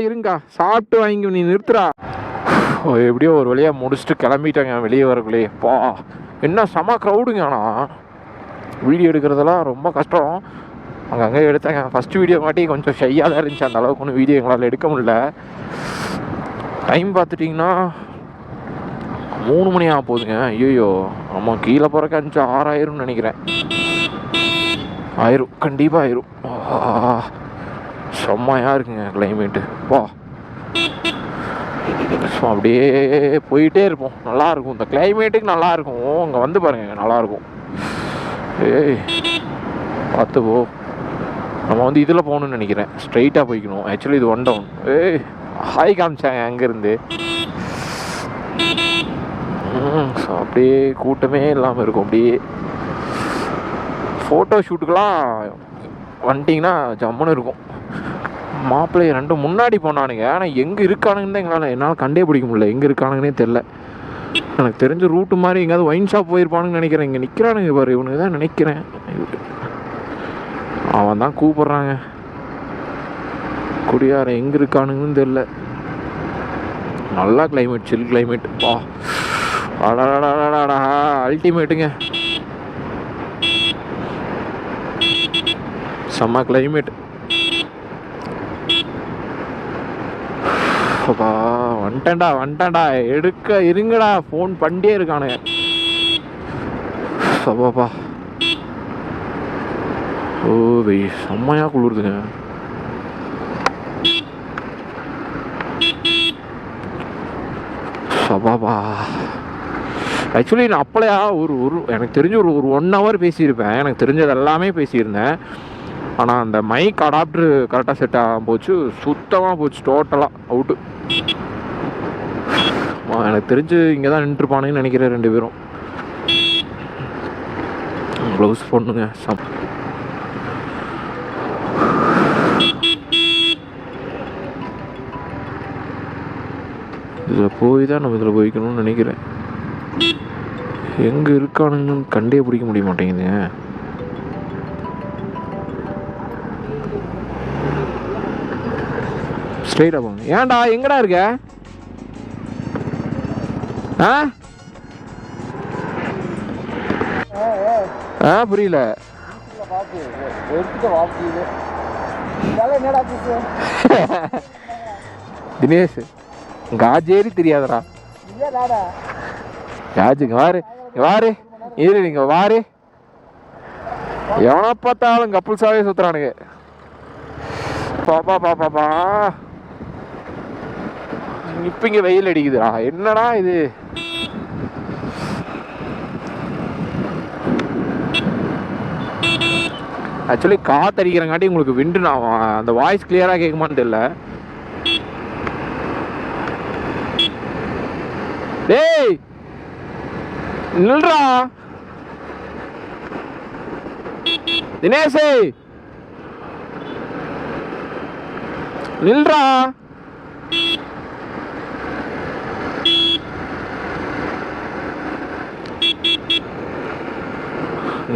இருங்கா சாப்பிட்டு வாங்கி நீ நிறுத்துறா. எப்படியோ ஒரு வழியா முடிச்சுட்டு கிளம்பிட்டாங்க வெளியே வரக்குள்ளே. பா என்ன செம க்ரௌடுங்க. ஆனால் வீடியோ எடுக்கிறதெல்லாம் ரொம்ப கஷ்டம். அங்கங்கே எடுத்தாங்க. ஃபஸ்ட்டு வீடியோ காட்டி கொஞ்சம் ஷையாக தான் இருந்துச்சு. அந்த அளவுக்கு ஒன்றும் வீடியோ எங்களால் எடுக்க முடியல. டைம் பார்த்துட்டிங்கன்னா 3 மணி ஆக போகுதுங்க. ஐயோ நம்ம கீழே போகிறக்கு 5-6 ஆயிரும்னு நினைக்கிறேன். ஆயிரும், கண்டிப்பாக ஆயிரும். செம்மையாக இருக்குங்க கிளைமேட்டு. வா அப்படியே போயிட்டே இருப்போம். நல்லாயிருக்கும் இந்த கிளைமேட்டுக்கு. நல்லாயிருக்கும். அங்கே வந்து பாருங்கள் நல்லாயிருக்கும். ஏய் பார்த்து போ. நம்ம வந்து இதில் போகணுன்னு நினைக்கிறேன். ஸ்ட்ரைட்டாக போய்க்கணும். ஆக்சுவலி இது 1 டவுன். ஏய் ஹாய் காமிச்சாங்க அங்கேருந்து. அப்படியே கூட்டமே இல்லாமல் இருக்கும். அப்படியே ஃபோட்டோ ஷூட்டுக்கெலாம் வந்துட்டிங்கன்னா ஜம்முன்னு இருக்கும். மாப்பிள்ளை 2 முன்னாடி போனானுங்க. ஆனால் எங்கே இருக்கானுங்கன்னு தான் என்னால் கண்டே பிடிக்க முடியல. எங்கே இருக்கானுங்கன்னே தெரில. எனக்கு தெரிஞ்ச ரூட்டு மாதிரி எங்கேயாவது ஒயின் ஷாப் போயிருப்பானுன்னு நினைக்கிறேன். இங்கே நிற்கிறானுங்க பாரு, இவனுக்கு தான் நினைக்கிறேன். அவன் தான் கூப்பிட்றாங்க. குடியார எங்கே இருக்கானுங்கன்னு தெரில. நல்லா கிளைமேட், சில் கிளைமேட். வா அடாடாடாடா அல்டிமேட்டுங்க. செம்ம கிளைமேட். அப்பா வந்துட்டேன்டா இருங்கடா. ஃபோன் பண்ணிட்டே இருக்கானுங்க. சப்பாப்பா ஓ வெய் செம்மையாக குளிருதுங்க. சப்பாப்பா ஆக்சுவலி நான் அப்பளையா ஒரு எனக்கு தெரிஞ்ச ஒரு 1 hour பேசியிருப்பேன். எனக்கு தெரிஞ்சது எல்லாமே பேசியிருந்தேன். ஆனால் அந்த மைக் அடாப்டர் கரெக்டாக செட் ஆகாம போச்சு. சுத்தமாக போச்சு. டோட்டலாக அவுட்டு. எனக்கு தெரிஞ்சு இங்கே தான் நின்றுப்பானுங்கன்னு நினைக்கிறேன் 2 பேரும். க்ளவுஸ் போடணுங்க. இதில் போய் தான் நம்ம இதில் போய்க்கணும்னு நினைக்கிறேன். எங்கே இருக்கானுங்கன்னு கண்டே பிடிக்க முடிய மாட்டேங்குதுங்க. ஸ்ட்ரெயிட்டாக போங்க. ஏன்டா எங்கடா இருக்க? புரியல. தினேஷ் காஜேரி தெரியாதடா. காஜுங்க வாரு இரு. நீங்க வாரு. எவனை பார்த்தாலும் கப்புள்ஸாவே சுத்துறானுங்க. பாப்பா இப்ப இங்க வெயில் அடிக்குதுடா. என்னடா இது? ஆக்சுவலி காற்று அடிக்கிறங்காட்டி உங்களுக்கு விண்டு நான் அந்த வாய்ஸ் கிளியராக கேட்குமான்னு தெரியல. டேய் நில்றா தினேஷ், நில்றா.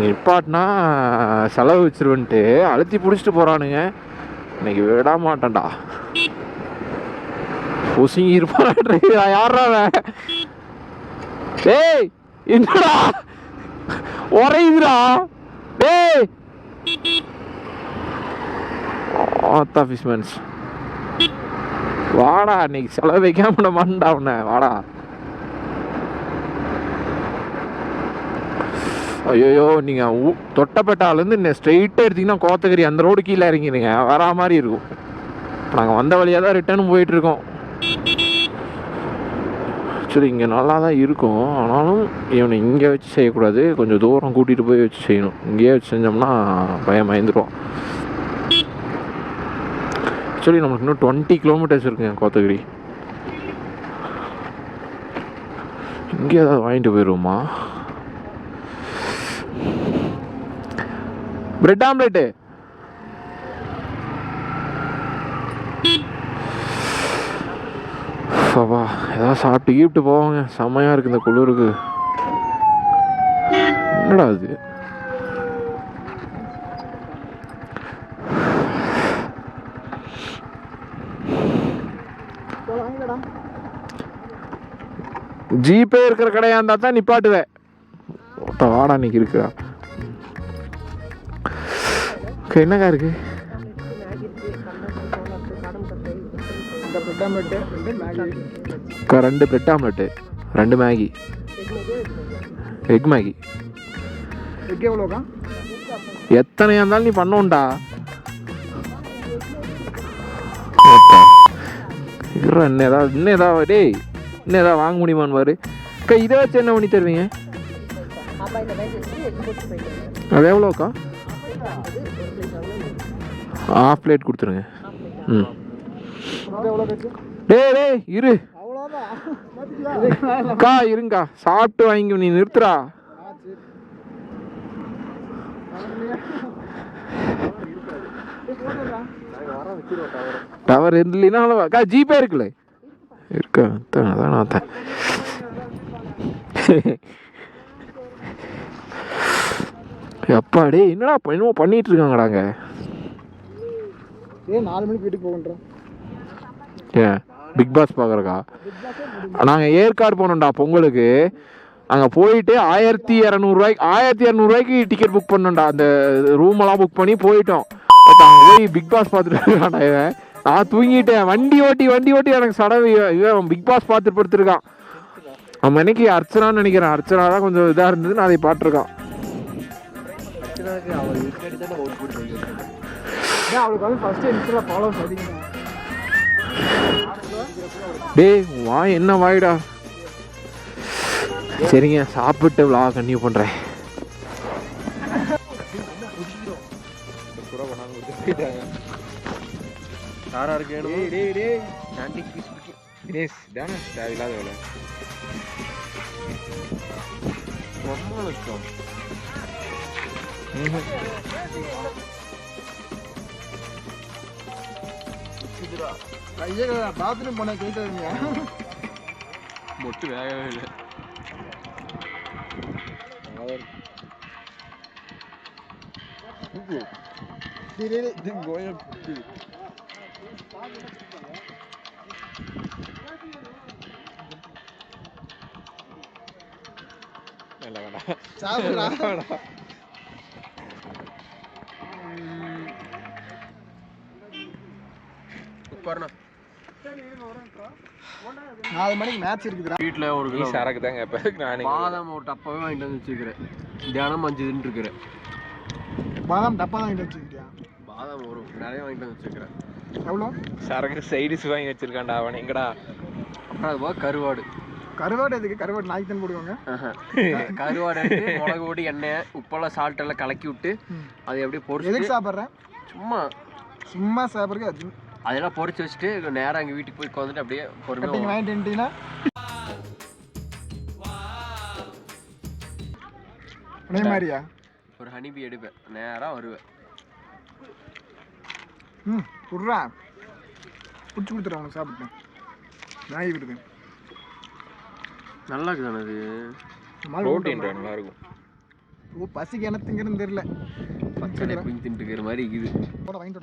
நிப்பாட்டினா செலவு வச்சிருவன்ட்டு அழுத்தி பிடிச்சிட்டு போறானுங்க. இன்னைக்கு விட மாட்டேன்டா. பொசிங்கி இருப்பான். யாரா டேய்? என்னடா உரையுதுடா? டேய் ஆஃபிஸ்மேன்ஸ் வாடா. இன்னைக்கு செலவு வைக்காம விட மாட்டா உன்னை. வாடா. ஐயோ நீங்கள் தொட்டப்பேட்டாலேருந்து இன்னும் ஸ்ட்ரெயிட்டாக எடுத்திங்கன்னா கோத்தகிரி அந்த ரோடு கீழே இறங்கிடுங்க. வரா மாதிரி இருக்கும். நாங்கள் வந்த வழியாக தான் ரிட்டர்னும் போயிட்டுருக்கோம். ஆக்சுவலி இங்கே நல்லா தான் இருக்கும். ஆனாலும் இவனை இங்கே வச்சு செய்யக்கூடாது. கொஞ்சம் தூரம் கூட்டிகிட்டு போய் வச்சு செய்யணும். இங்கேயே வச்சு செஞ்சோம்னா பயந்துருவோம். ஆக்சுவலி நமக்கு இன்னும் 20 kilometers இருக்குங்க கோத்தகிரி. இங்கே ஏதாவது வாங்கிட்டு போயிடுவோமா? Bread omelette. ஏதாவது சாப்பிட்டு கீப்பிட்டு போவாங்க. செம்மையாக இருக்குது இந்த குளிருக்கு. என்னடா அது? ஜிபே இருக்கிற கடையாக இருந்தால் தான் நிப்பாட்டுவேன். வாடா இன்னைக்கு இருக்குடா. என்னக்கா இருக்கு? 2 bread omelette, 2 Maggi, egg Maggi. எத்தனையா இருந்தாலும் நீ பண்ணோண்டா. இன்னும் ஏதாவது டேய், இன்னும் ஏதாவது வாங்க முடியுமான்னு பாரு. அக்கா இதை வச்சு என்ன பண்ணி தருவீங்க? அது எவ்வளோக்கா? ½ பிளேட் கொடுத்துருங்க. ம் டேய் இரு அக்கா இருங்கக்கா, சாப்பிட்டு வாங்கி நீ நிறுத்துறா. டவர் இல்லைன்னா அக்கா ஜிபே இருக்குல்ல இருக்கா? அதான் நான் அப்பா டே என்னடா என்னமோ பண்ணிட்டு இருக்காங்கடாங்க. 4 மணிக்கு வீட்டுக்கு போகன்றோம். ஏன் பிக் பாஸ் பார்க்குறக்கா? நாங்கள் ஏற்காடு போனோம்டா பொங்கலுக்கு. அங்கே போயிட்டு 1200 டிக்கெட் புக் பண்ணோம்டா. அந்த ரூமெல்லாம் புக் பண்ணி போயிட்டோம். பட் அங்கே போய் பிக் பாஸ் பார்த்துட்டு இருக்கான்டா இவன். நான் தூங்கிட்டேன். வண்டி ஓட்டி எனக்கு சடவு இவன் பிக் பாஸ் பார்த்துட்டு படுத்துருக்கான். அவன் இன்னைக்கு அர்ச்சனான்னு நினைக்கிறேன். அர்ச்சனா தான் கொஞ்சம் இதாக இருந்தது. நான் அதை பாட்டிருக்கான். டேய் வாய் என்ன வாய்டா. சரிங்க சாப்பிட்டு விளாக் கண்டினியூ பண்ணுறேன். தேவையில்லாத வேலை. பாத்ரூம் போன கேட்காதீங்க. மொட்டு வேகவே இல்லை. நாலு மணிக்கு மேட்ச் இருக்குதுடா. வீட்டில் ஒரு கிலோ சரக்கு தாங்க. இப்போ நான் பாதாம் ஒரு டப்பாவே வாங்கிட்டு வந்து வச்சுக்கிறேன். தினம் 5 தின்னு இருக்கிறேன். பாதாம் டப்பா தான் வாங்கிட்டு வச்சுக்கிட்டியா? பாதாம் ஒரு நிறைய வாங்கிட்டு வந்து வச்சுக்கிறேன். எவ்வளோ சரக்கு சைடிஸ் வாங்கி வச்சிருக்கான்டா அவன். எங்கடா? அப்புறம் அது போக கருவாடு. கருவாடு எதுக்கு? கருவாடு நாய்க்கு தான் போடுவாங்க. கருவாடு எடுத்து மிளகு போட்டு எண்ணெய் உப்பெல்லாம் சால்ட் எல்லாம் கலக்கி விட்டு அதை அப்படியே பொரிச்சு. எதுக்கு சாப்பிட்றேன்? சும்மா சாப்பிட்றதுக்கு. அதெல்லாம் பொரிச்சு வச்சுட்டு நேராக எங்கள் வீட்டுக்கு போய் உட்காந்துட்டு அப்படியே பொறுமையாக வாங்கிட்டு வந்துட்டீங்கன்னா அதே மாதிரியா ஒரு ஹனிபி எடுப்பேன். நேராக வருவேன். புட்றா பிடிச்சி கொடுத்துறேன் உனக்கு. சாப்பிட்டேன் நாய் விடுது. நல்லா இருக்குதானே அது? ப்ரோட்டீன் நல்லா இருக்கும். ஓ பசிக்கு என்ன திங்கிறன்னு தெரியல. பச்சை பிடிங்கி தின்ட்டுக்கிற மாதிரி இருக்குது. போட வாங்கிட்டு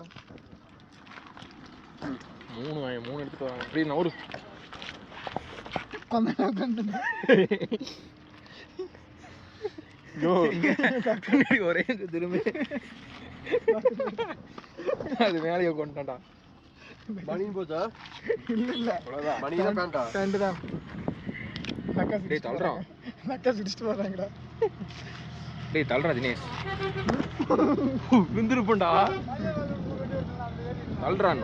3 எடுத்துட்டு வாங்க. அப்படி நவரு ஒரே திரும்பி அது மேலேயே கொண்டாடா. பனியன் போச்சா? இல்ல பனியன் பேண்டா? பேண்ட் தான். டேய் தள்ளுறான். நக்கா சுடிச்சிட்டு வராங்கடா. டேய் தள்ளுறா தினேஷ். விந்திருப்பண்டா. தள்ளுறான்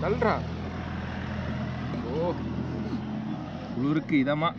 தள்ளுறா. ஓ குளிருக்கு இதமா.